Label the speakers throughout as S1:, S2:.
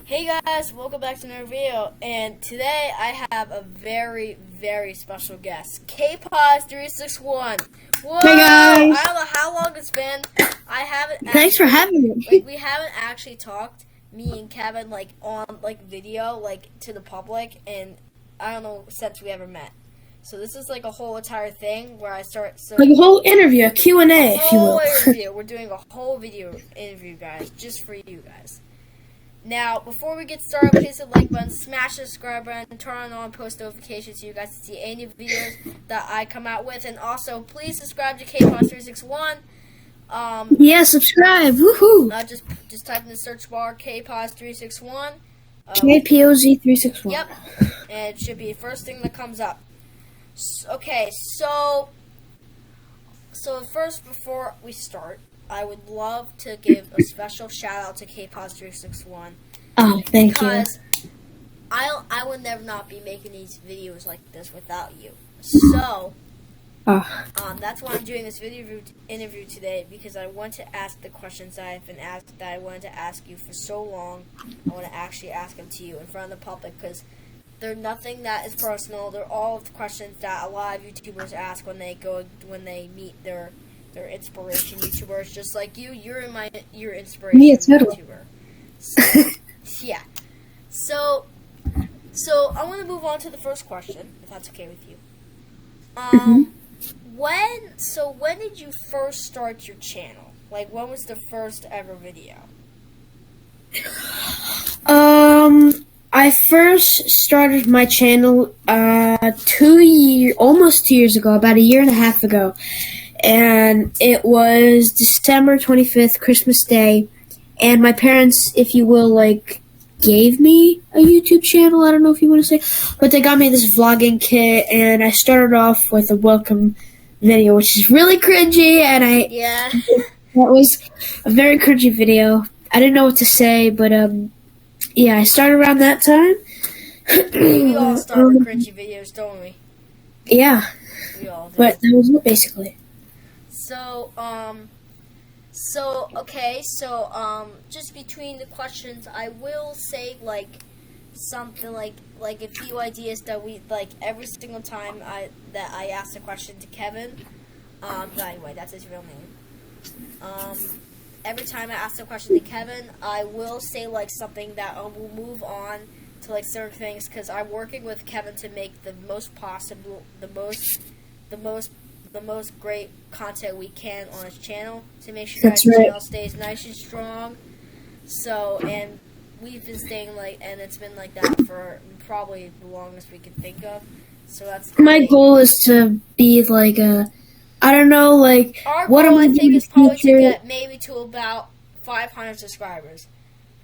S1: Hey guys, welcome back to another video, and today I have a very, very special guest, Kpoz361. Whoa!
S2: Hey guys!
S1: I don't know how long it's been. I haven't.
S2: Thanks for having me.
S1: We haven't actually talked, me and Kevin, on video, to the public, and I don't know since we ever met. So this is a whole entire thing where I start. So
S2: Like a whole interview, a Q&A, if you will.
S1: Interview. We're doing a whole video interview, guys, just for you guys. Now, before we get started, please hit the like button, smash the subscribe button, turn on post notifications so you guys can see any videos that I come out with. And also, please subscribe to Kpoz361.
S2: Yeah, subscribe. Woohoo!
S1: Just type in the search bar Kpoz361.
S2: Kpoz361.
S1: Yep. And it should be the first thing that comes up. Okay, so first, before we start, I would love to give a special shout out to Kpoz361.
S2: Oh, thank you.
S1: Because I would never not be making these videos like this without you. So, that's why I'm doing this interview today, because I want to ask the questions that I've been asked, that I wanted to ask you for so long. I want to actually ask them to you in front of the public, because they're nothing that is personal. They're all the questions that a lot of YouTubers ask when they meet their inspiration YouTubers, just like you. You're inspiration YouTuber. So, yeah. So I want to move on to the first question, if that's okay with you. When did you first start your channel? When was the first ever video?
S2: I first started my channel almost 2 years ago, about a year and a half ago. And it was December 25th, Christmas Day, and my parents, if you will, gave me a YouTube channel, I don't know if you want to say, but they got me this vlogging kit, and I started off with a welcome video, which is really cringy, and that was a very cringy video. I didn't know what to say, but, yeah, I started around that time.
S1: We all start with cringy videos, don't we?
S2: Yeah.
S1: We all do.
S2: But that was it, basically.
S1: Just between the questions, I will say, something like a few ideas that we, every single time that I ask a question to Kevin, anyway, that's his real name. Every time I ask a question to Kevin, I will say, something that will move on to, certain things, because I'm working with Kevin to make the most great content we can on his channel, to make sure his channel stays nice and strong. So, and we've been staying and it's been like that for probably the longest we can think of. So that's
S2: my goal is to be I don't know,
S1: our
S2: what
S1: goal,
S2: am I
S1: I think, is probably to
S2: future?
S1: get maybe to about 500 subscribers.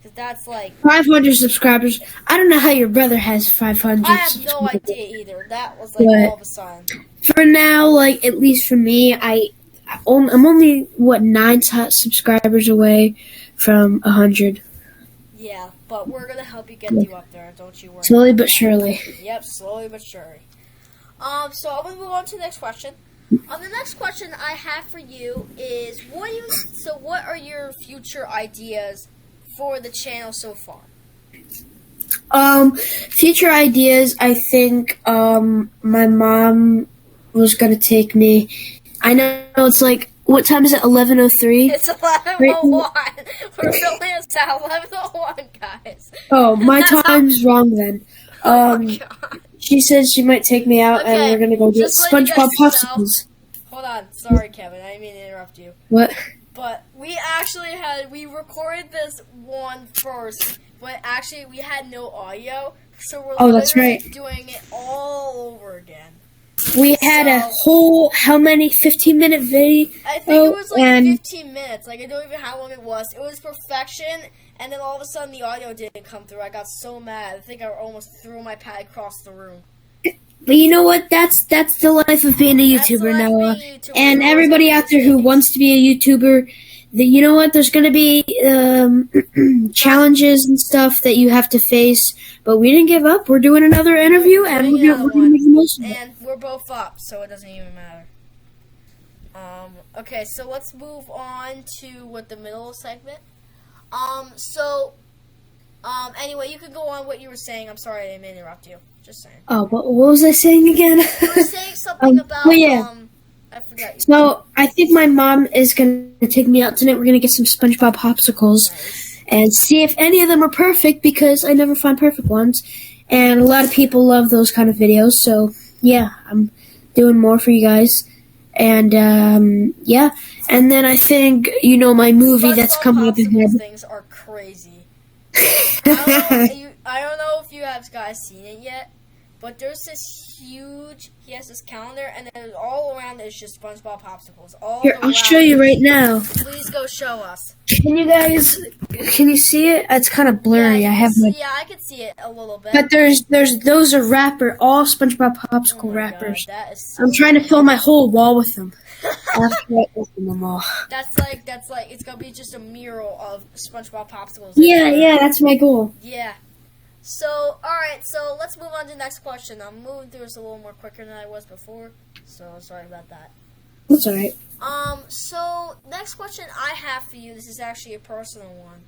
S1: Because that's
S2: 500 subscribers. I don't know how your brother has 500
S1: I have
S2: subscribers.
S1: no idea either. That was all of a sudden.
S2: For now, at least for me, I'm only 9 subscribers away from 100.
S1: Yeah, but we're gonna help you get you up there. Don't you worry.
S2: Slowly but surely.
S1: Yep, slowly but surely. So I'm gonna move on to the next question. The next question I have for you is, what are your future ideas for the channel so far?
S2: Future ideas, I think, my mom was gonna take me. I know it's what time is it? 11:03.
S1: It's 11:01. We're filming this at 11:01, guys.
S2: Oh, my time's wrong then. She says she might take me out, and we're gonna go get SpongeBob popsicles.
S1: Hold on, sorry, Kevin. I didn't mean to interrupt you.
S2: What?
S1: But we recorded this one first, but actually we had no audio, so we're
S2: that's right.
S1: doing it all over again.
S2: We had a whole, 15-minute video?
S1: I think it was 15 minutes. I don't even know how long it was. It was perfection, and then all of a sudden the audio didn't come through. I got so mad. I think I almost threw my pad across the room.
S2: But you know what? That's the life of being a YouTuber, Noah. And everybody out there who wants to be a YouTuber, you know what? There's going to be challenges and stuff that you have to face. But we didn't give up. We're doing another interview, and we're going to make the most of it.
S1: And we're both up, so it doesn't even matter. Okay, so let's move on to the middle segment. So Anyway, you could go on what you were saying. I'm sorry I didn't mean to interrupt you. Just saying.
S2: Oh, what was I saying again?
S1: You were saying something about,
S2: well, yeah.
S1: I forgot.
S2: So, I think my mom is going to take me out tonight. We're going to get some SpongeBob popsicles and see if any of them are perfect, because I never find perfect ones. And a lot of people love those kind of videos. So, yeah, I'm doing more for you guys. And, yeah. And then I think, my movie that's coming up in
S1: Those things are crazy. I don't know if you have guys seen it yet, but there's this he has this calendar, and then all around it is just SpongeBob popsicles.
S2: Here, I'll show you right now.
S1: Please go show us.
S2: Can you see it? It's kind of blurry.
S1: Yeah,
S2: I
S1: can see it a little bit.
S2: But those are all SpongeBob popsicle wrappers.
S1: God, that is so
S2: I'm trying to fill my whole wall with them. After I open them all.
S1: That's like it's gonna be just a mural of SpongeBob popsicles.
S2: Yeah, that's my goal.
S1: Yeah. So, alright, so let's move on to the next question. I'm moving through this a little more quicker than I was before, so sorry about that.
S2: That's alright.
S1: So, next question I have for you, this is actually a personal one.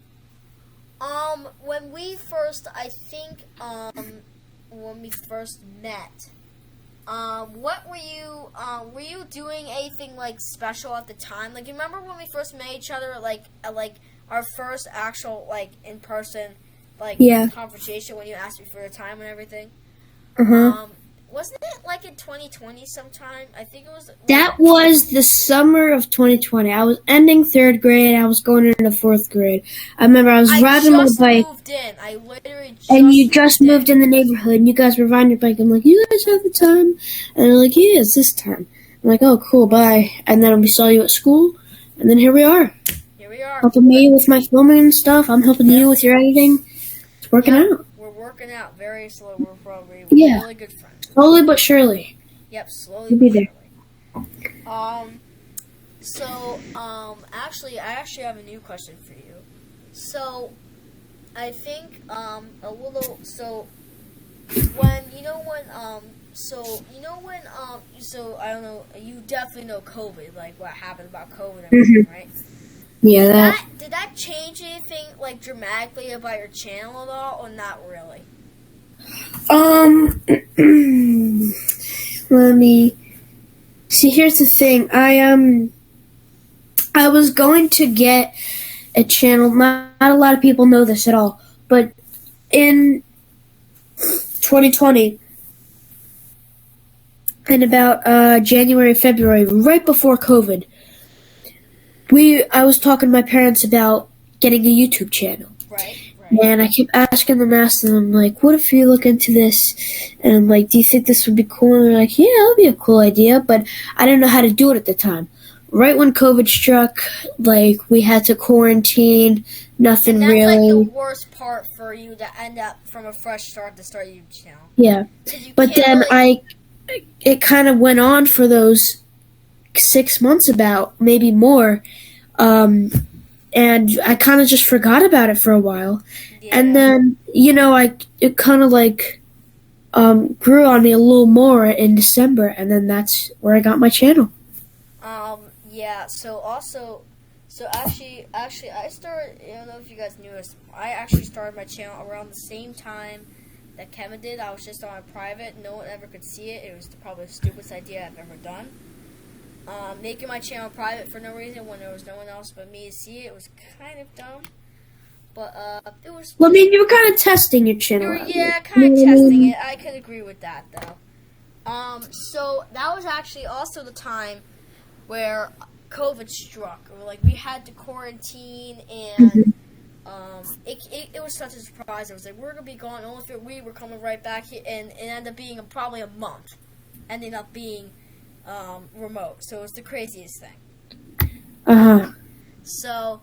S1: When we first met, what were you doing anything, like, special at the time? Like, you remember when we first met each other, like our first actual, like, in-person, like, conversation when you asked me for your time and everything? Wasn't it like in 2020 sometime? I think it was.
S2: That was the summer of 2020. I was ending 3rd grade. I was going into 4th grade. I remember I was riding my bike.
S1: Moved in. I literally just
S2: and you just moved in the neighborhood, and you guys were riding your bike. I'm like, you guys have the time? And they're like, yeah, it's this time. I'm like, oh, cool, bye. And then we saw you at school, and then here we are.
S1: Here we are.
S2: Helping me with my filming and stuff. I'm helping you with your editing. It's working out.
S1: We're working out very slow. We're probably really good friends.
S2: Slowly but surely.
S1: Yep, slowly
S2: You'll
S1: but
S2: be
S1: surely. Actually, I actually have a new question for you. So, I think, I don't know, you definitely know COVID, like what happened about COVID and everything, right?
S2: Yeah,
S1: Did that change anything, like, dramatically about your channel at all, or not really?
S2: Let me see. Here's the thing. I was going to get a channel. Not a lot of people know this at all, but in 2020, in about January, February, right before COVID, I was talking to my parents about getting a YouTube channel.
S1: Right.
S2: And I kept asking them, like, what if you look into this? And I'm like, do you think this would be cool? And they're like, yeah, it would be a cool idea, but I didn't know how to do it at the time. Right when COVID struck, like, we had to quarantine, nothing
S1: and that's
S2: really.
S1: Like the worst part for you to end up from a fresh start to start a YouTube channel.
S2: Yeah. But then it kind of went on for those 6 months about, maybe more. And I kind of just forgot about it for a while. Yeah. And then, it kind of like grew on me a little more in December, and then that's where I got my channel.
S1: Yeah, actually, I started, I don't know if you guys knew this, I actually started my channel around the same time that Kevin did. I was just on a private, no one ever could see it. It was probably the stupidest idea I've ever done. Making my channel private for no reason when there was no one else but me to see it was kind of dumb. But, it was...
S2: Well, I mean, you were kind of testing your channel.
S1: Yeah, kind of testing it. I could agree with that, though. So, that was actually also the time where COVID struck. Like, we had to quarantine, and, it was such a surprise. It was like, we're going to be gone, only if we were coming right back here, and it ended up being probably a month. Ended up being... remote, so it was the craziest thing. So,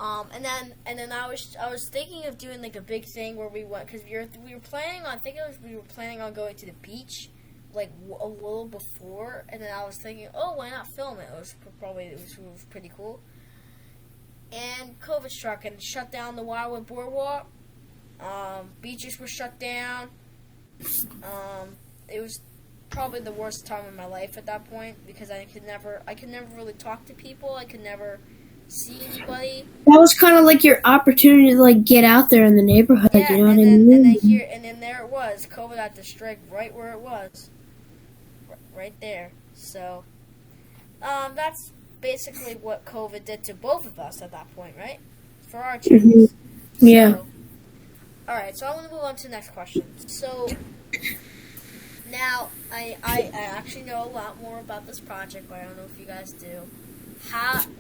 S1: and then I was thinking of doing like a big thing where we went, because we were planning on, we were planning on going to the beach, like a little before, and then I was thinking, oh, why not film it? It was pretty cool. And COVID struck and shut down the Wildwood Boardwalk. Beaches were shut down. It was probably the worst time in my life at that point, because I could never really talk to people. I could never see anybody.
S2: That was kind of like your opportunity to like get out there in the neighborhood.
S1: Yeah,
S2: You know what I
S1: and
S2: mean?
S1: then there it was. COVID had to strike right where it was, right there. So, that's basically what COVID did to both of us at that point, right? For our channels.
S2: Yeah.
S1: So, all right. So I want to move on to the next question. So now I actually know a lot more about this project, but I don't know if you guys do.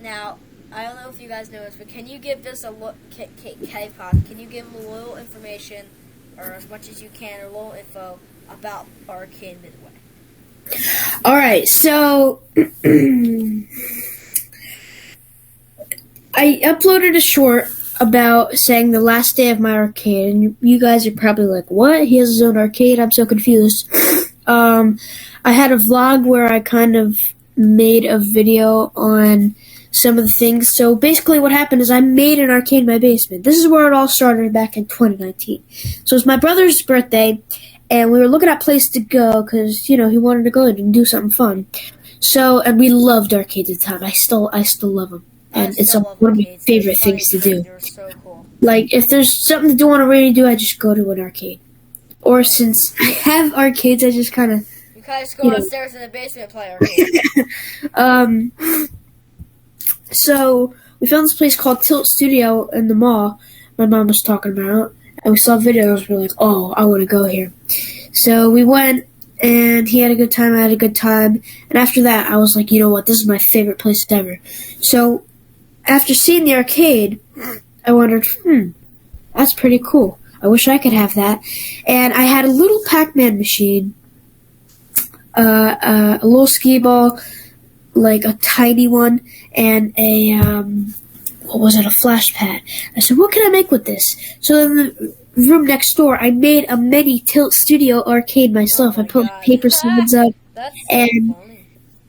S1: Now I don't know if you guys know this, but can you give this a look, Kpoz? Can you give them a little information, or as much as you can, or a little info about Arcade Midway?
S2: All right, so I uploaded a short about saying the last day of my arcade, and you guys are probably like, what? He has his own arcade? I'm so confused. I had a vlog where I kind of made a video on some of the things. So basically what happened is I made an arcade in my basement. This is where it all started back in 2019. So it was my brother's birthday, and we were looking at places to go because, you know, he wanted to go and do something fun. So, and we loved arcades at the time. I still love them. And it's one of my favorite things to do.
S1: They're so cool.
S2: Like, if there's something to do on a rainy day, I just go to an arcade. Or since I have arcades, I just kind of...
S1: You kind of just go downstairs in the basement and play arcade.
S2: So, we found this place called Tilt Studio in the mall my mom was talking about. And we saw videos, we were like, oh, I want to go here. So we went, and he had a good time, I had a good time. And after that, I was like, you know what, this is my favorite place ever. So, after seeing the arcade, I wondered, that's pretty cool. I wish I could have that. And I had a little Pac-Man machine, a little skee ball, like a tiny one, and a, a flash pad. I said, what can I make with this? So in the room next door, I made a mini Tilt Studio arcade myself. I put paper signs up, and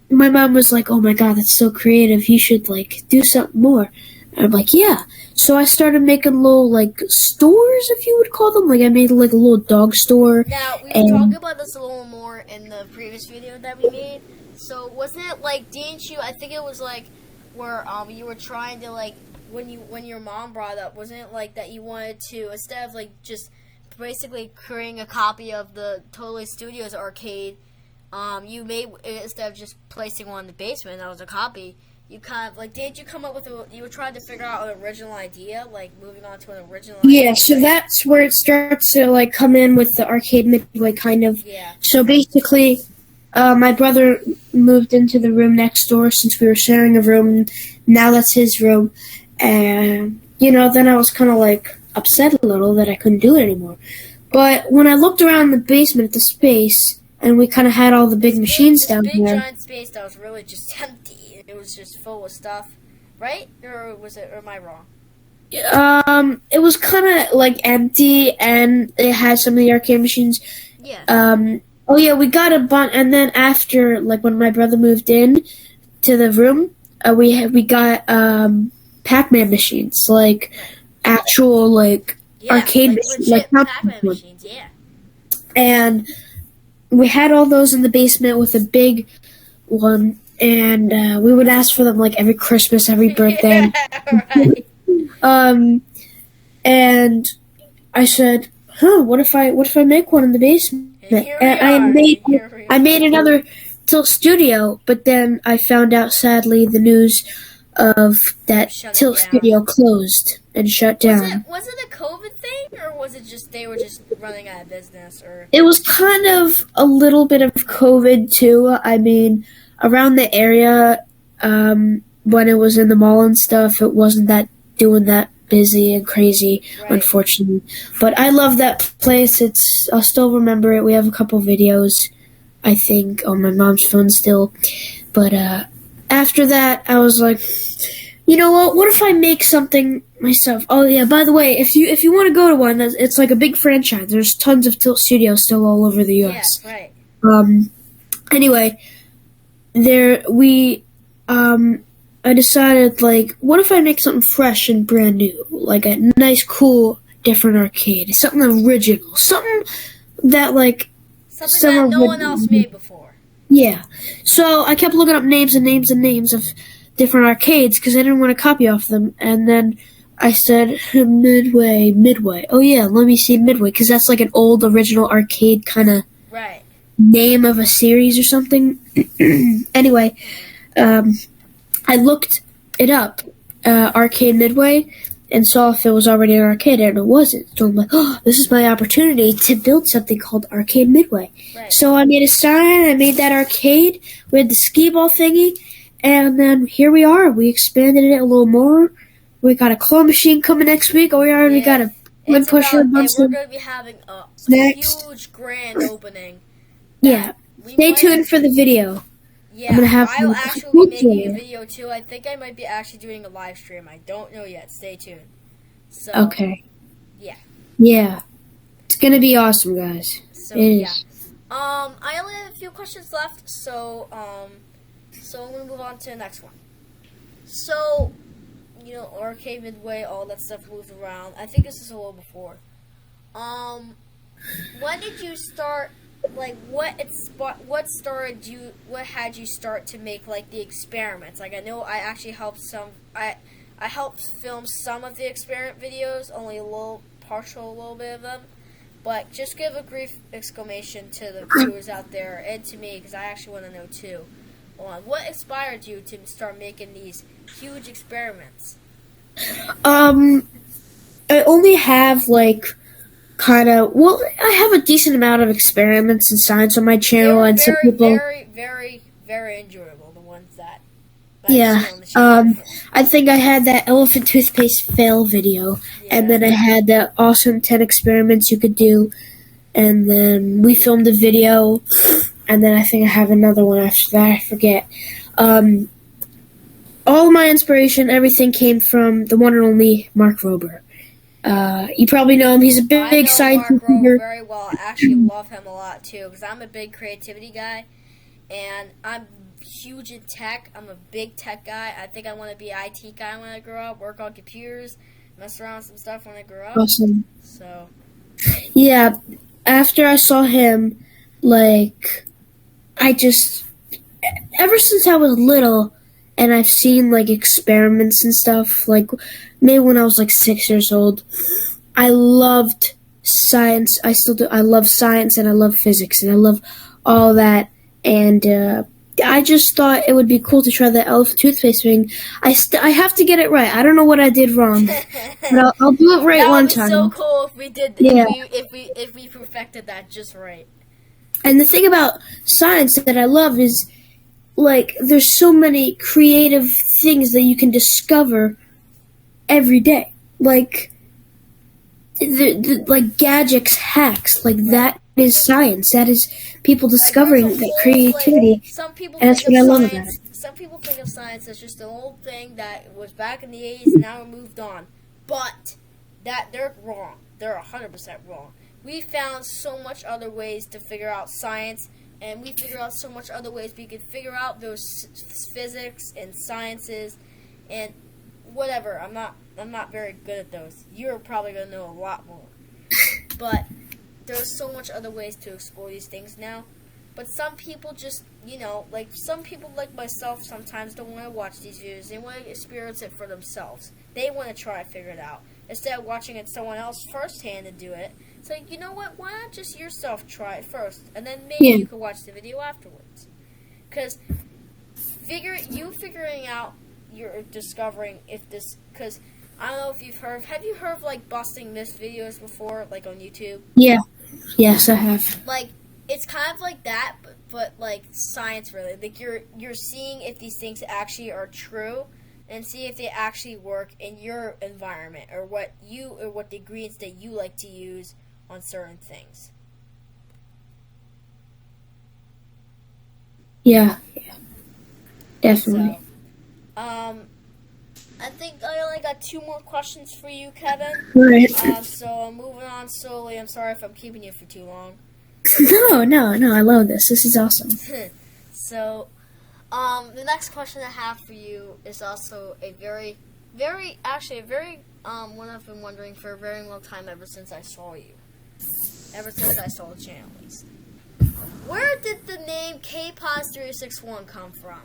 S2: my mom was like, oh my god, that's so creative. You should, like, do something more. And I'm like, yeah. So I started making little, like, stores, if you would call them. Like, I made, like, a little dog store.
S1: Now, we were talking about this a little more in the previous video that we made. So, wasn't it, like, didn't you, I think it was, like, where, you were trying to, like, when your mom brought up, wasn't it, like, that you wanted to, instead of, like, just basically creating a copy of the Totally Studios arcade, you made, instead of just placing one in the basement, that was a copy, you kind of, like, didn't you come up with you were trying to figure out an original idea, like, moving on to an original idea?
S2: Yeah, so that's where it starts to, like, come in with the Arcade Midway, kind of.
S1: Yeah.
S2: So basically, my brother moved into the room next door since we were sharing a room. Now that's his room. And, you know, then I was kind of, like, upset a little that I couldn't do it anymore. But when I looked around the basement at the space, and we kind of had all the big machines down
S1: big
S2: there.
S1: Giant space that was really just empty. It was just full of stuff, right? Or was it? Or am I wrong?
S2: It was kind of like empty, and it had some of the arcade machines.
S1: Yeah.
S2: Oh yeah, we got a bunch, and then after, like when my brother moved in to the room, we got Pac-Man machines, like actual like arcade machines, like
S1: Pac-Man machines. Yeah.
S2: And we had all those in the basement with a big one, and we would ask for them like every Christmas, every birthday.
S1: Yeah, right.
S2: And I said, what if I make one in the basement?
S1: And
S2: I made another Tilt Studio, but then I found out sadly the news of that Tilt Studio closed and shut down.
S1: Was it a COVID thing, or was it just they were just running out of business? Or
S2: it was kind of a little bit of COVID too. I mean, around the area, when it was in the mall and stuff, it wasn't doing that busy and crazy, right, unfortunately. But I love that place. I'll still remember it. We have a couple videos, I think, on my mom's phone still. But after that, I was like, you know what if I make something myself? Oh yeah, by the way, if you want to go to one, it's like a big franchise. There's tons of Tilt Studios still all over the US.
S1: Yeah, right.
S2: Anyway, I decided, like, what if I make something fresh and brand new? Like a nice, cool, different arcade. Something original. Something that, like...
S1: Something that no one else made before.
S2: Yeah. So I kept looking up names and names and names of different arcades because I didn't want to copy off them. And then I said, Midway. Oh, yeah, let me see Midway, because that's like an old original arcade kind of
S1: Right.
S2: name of a series or something. Anyway, I looked it up, Arcade Midway, and saw if it was already an arcade, and it wasn't. So I'm like, oh, this is my opportunity to build something called Arcade Midway.
S1: Right.
S2: So I made a sign, I made that arcade, we had the skee-ball thingy, and then here we are. We expanded it a little more. We got a claw machine coming next week. Oh, we already got a wood pusher.
S1: And we're going to be having a huge grand opening.
S2: Yeah. Stay tuned for the video.
S1: Yeah, I'll actually be making a video too. I think I might be actually doing a live stream. I don't know yet. Stay tuned. So,
S2: okay.
S1: Yeah.
S2: Yeah. It's going to be awesome, guys.
S1: So,
S2: it is.
S1: I only have a few questions left, so I'm going to move on to the next one. So, you know, Arcade Midway, all that stuff moved around. I think this is a little before. When did you start? Like, what had you start to make like the experiments? Like, I know I actually helped I helped film some of the experiment videos, only a little bit of them. But just give a brief exclamation to the viewers out there and to me, because I actually want to know too. What inspired you to start making these huge experiments?
S2: I only have like I have a decent amount of experiments in science on my channel, and some people
S1: very enjoyable. The ones that
S2: yeah. I think I had that elephant toothpaste fail video, and then I had the awesome 10 experiments you could do, and then we filmed a video, and then I think I have another one after that. I forget. All my inspiration, everything came from the one and only Mark Rober. You probably know him. He's a big science
S1: YouTuber. I know Mark Rober very well. I actually love him a lot too, because I'm a big creativity guy, and I'm huge in tech. I'm a big tech guy. I think I want to be an IT guy when I grow up, work on computers, mess around with some stuff when I grow up.
S2: Awesome.
S1: So,
S2: yeah, after I saw him, like, ever since I was little, and I've seen, like, experiments and stuff, like, maybe when I was, like, 6 years old, I loved science. I still do. I love science, and I love physics, and I love all that, and I just thought it would be cool to try the elephant toothpaste thing. I have to get it right. I don't know what I did wrong, but I'll do it right one time.
S1: That would be so cool if we did.
S2: Yeah.
S1: If we perfected that just right.
S2: And the thing about science that I love is, like, there's so many creative things that you can discover every day. Like, like gadgets, hacks, like that is science. That is people discovering that creativity.
S1: Some people
S2: and that's what I love about it.
S1: Some people think of science as just an old thing that was back in the 80s and now it moved on. But they're wrong. They're 100% wrong. We found so much other ways to figure out science, and we figured out so much other ways we could figure out those physics and sciences and whatever. I'm not very good at those. You're probably going to know a lot more. But there's so much other ways to explore these things now. But some people just, you know, like some people like myself sometimes don't want to watch these videos. They want to experience it for themselves. They want to try to figure it out. Instead of watching it someone else firsthand to do it. It's like, you know what, why not just yourself try it first? And then maybe you can watch the video afterwards. Because figuring out, you're discovering if this, because I don't know if have you heard of like busting myth videos before, like on YouTube?
S2: Yeah. Yes, I have.
S1: Like, it's kind of like that, but like science really. Like you're seeing if these things actually are true, and see if they actually work in your environment, or what the ingredients that you like to use on certain things.
S2: Yeah. Definitely.
S1: So, I think I only got 2 more questions for you, Kevin.
S2: Right.
S1: So I'm moving on slowly. I'm sorry if I'm keeping you for too long.
S2: No, I love this. This is awesome.
S1: So, the next question I have for you is also a very one I've been wondering for a very long time, ever since I saw you. Ever since I saw the channel, at least. Where did the name Kpoz361 come from?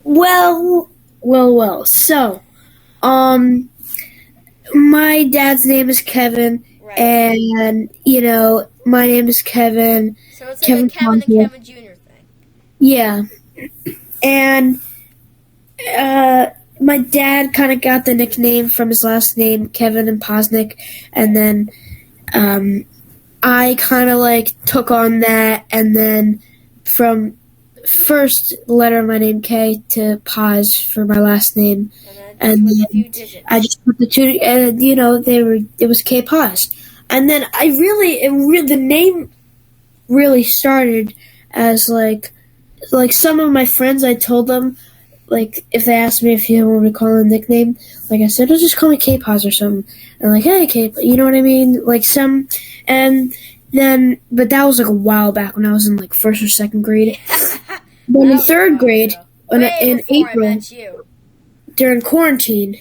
S2: Well, Well. So, my dad's name is Kevin,
S1: Right.
S2: and my name is Kevin.
S1: So it's like a Kevin and Kevin Jr. thing.
S2: Yeah, and my dad kind of got the nickname from his last name, Kevin and Poznik, and then I kind of took on that, and then from first letter of my name K to Poz for my last name, and then
S1: a few digits.
S2: I just put the two, and it was Kpoz, and then the name really started as like some of my friends. I told them, if they asked me if you want me to call them a nickname, I said, "Oh, just call me Kpoz or something," and hey K, you know what I mean, but that was a while back when I was in first or second grade. Then in third grade, in April, during quarantine,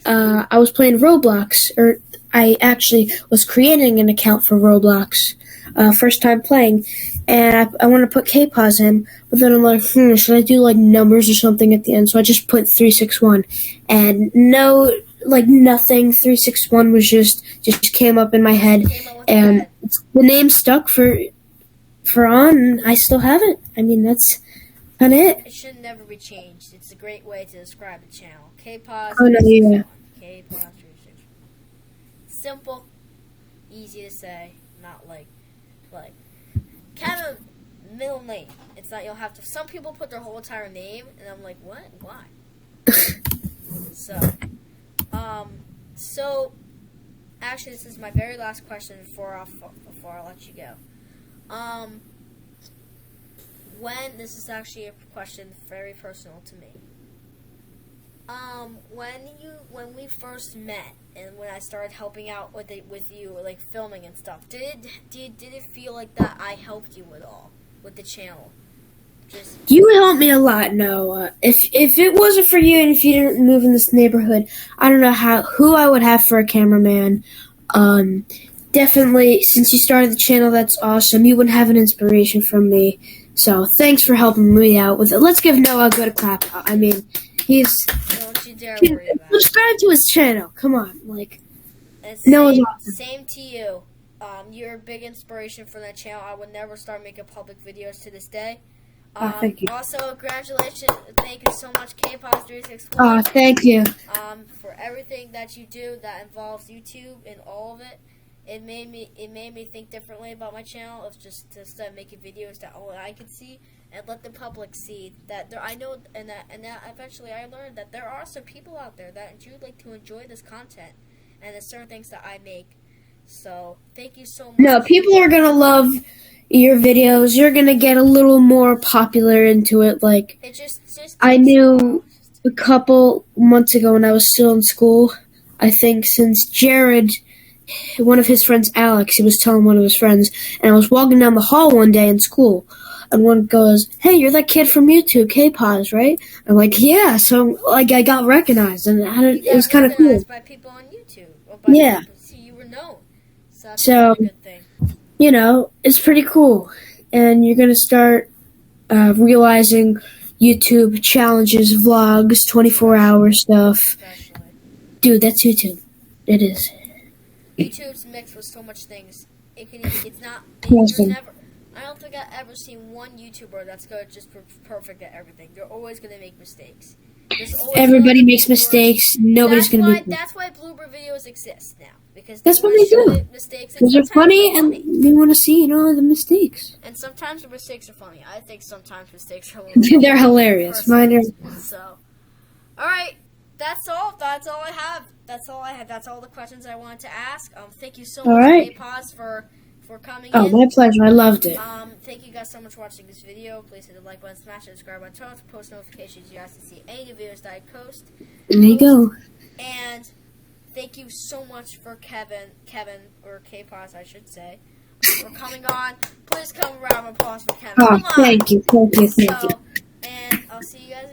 S2: I was playing Roblox, or I actually was creating an account for Roblox, first time playing, and I wanted to put Kpoz in, but then I'm like, should I do numbers or something at the end? So I just put 361, and nothing. 361 was just came up in my head, and the name stuck for on, and I still have it. I mean, that's kind of it.
S1: It should never be changed. It's a great way to describe the channel. Kpoz361.
S2: Oh, no, yeah.
S1: Kpoz361. Simple, easy to say, not like Kevin middle name. It's not you'll have to. Some people put their whole entire name, and I'm like, what? Why? So actually, this is my very last question before I let you go. This is actually a question very personal to me. When we first met and when I started helping out with you, filming and stuff, did it feel like that I helped you at all with the channel?
S2: You helped me a lot, Noah. If it wasn't for you and if you didn't move in this neighborhood, I don't know who I would have for a cameraman. Definitely, since you started the channel, that's awesome. You wouldn't have an inspiration from me. So thanks for helping me out with it. Let's give Noah a good clap. I mean,
S1: don't you dare worry about it.
S2: Subscribe to his channel. Come on, Noah's awesome.
S1: Same to you. You're a big inspiration for that channel. I would never start making public videos to this day.
S2: Thank you.
S1: Also, congratulations. Thank you so much, Kpoz361.
S2: Thank you.
S1: For everything that you do that involves YouTube and all of it. It made me think differently about my channel. It's just to start making videos that only I could see and let the public see that I know, and that eventually I learned that there are some people out there that do like to enjoy this content and there's certain things that I make. So thank you so much.
S2: No, people are gonna love your videos. You're gonna get a little more popular into it. I knew a couple months ago when I was still in school. I think since Jared, one of his friends, Alex, he was telling one of his friends, and I was walking down the hall one day in school, and one goes, "Hey, you're that kid from YouTube, Kpoz, right?" I'm like, "Yeah." So I got recognized, and it was kind of cool.
S1: By people on YouTube. Or by people, so you were known. So that's a really good thing.
S2: It's pretty cool, and you're gonna start realizing YouTube challenges, vlogs, 24-hour stuff.
S1: Especially.
S2: Dude, that's YouTube. It is.
S1: YouTube's mixed with so much things. It's not. I don't think I've ever seen one YouTuber that's just perfect at everything. They're always gonna make mistakes.
S2: Everybody makes mistakes. Nobody's gonna make mistakes.
S1: That's why blooper videos exist now, because
S2: that's what they do.
S1: Mistakes.
S2: Because they're funny and they want to see, the mistakes.
S1: And sometimes the mistakes are funny. I think sometimes mistakes are hilarious.
S2: They're hilarious. Mine are.
S1: So, all right. That's all. That's all I have. That's all I had. That's all the questions I wanted to ask. Thank you so much, Kpoz, for coming in.
S2: Oh, my pleasure. I loved it.
S1: Thank you guys so much for watching this video. Please hit the like button, smash the subscribe button, turn on post notifications. You guys can see any new videos that I post.
S2: There you go.
S1: And thank you so much for Kevin, or Kpoz, I should say, for coming on. Please come around and applause for Kevin.
S2: Oh, thank you.
S1: And I'll see you guys in